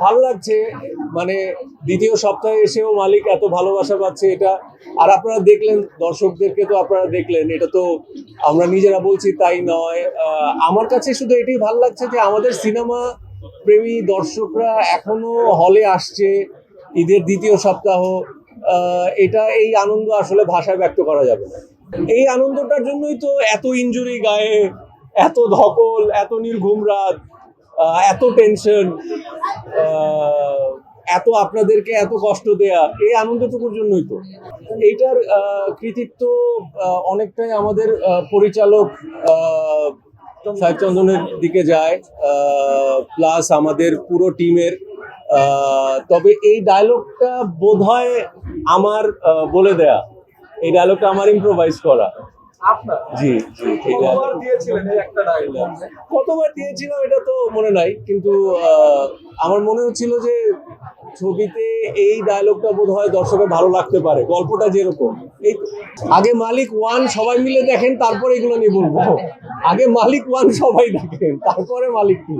ভালো লাগছে, মানে দ্বিতীয় সপ্তাহে এসেও মালিক এত ভালোবাসা পাচ্ছে এটা। আর আপনারা দেখলেন, দর্শকদেরকে তো আপনারা দেখলেন, এটা তো আমরা নিজেরা বলছি তাই নয়। আমার কাছে শুধু এটাই ভালো লাগছে যে আমাদের সিনেমা প্রেমী দর্শকরা এখনো হলে আসছে, ঈদের দ্বিতীয় সপ্তাহ। এটা, এই আনন্দ আসলে ভাষায় ব্যক্ত করা যাবে না। এই আনন্দটার জন্যই তো এত ইনজুরি গায়ে, এত ধকল, এত নির্ঘুম রাত, এত টেনশন, এত আপনাদেরকে এত কষ্ট দেয়া, এই আনন্দটুকুর জন্যই তো। এইটার কৃতিত্ব অনেকটাই আমাদের পরিচালক সাহেব চন্দনের দিকে যায়, প্লাস আমাদের পুরো টিমের। তবে এই ডায়লগটা বোধহয় আমার বলে দেয়া, এই ডায়লগটা আমার ইম্প্রোভাইজ করা। জি জি, কতবার দিয়েছিলাম এটা তো মনে নাই, কিন্তু আমার মনে হচ্ছিল যে ছবিতে এই ডায়লগটা বোধহয় দর্শকের ভালো লাগতে পারে, গল্পটা যেরকম। এই আগে মালিক 1 সবাই মিলে দেখেন, তারপরে এগুলো নিয়ে বলবো। আগে মালিক 1 সবাই দেখেন, তারপরে মালিক 2।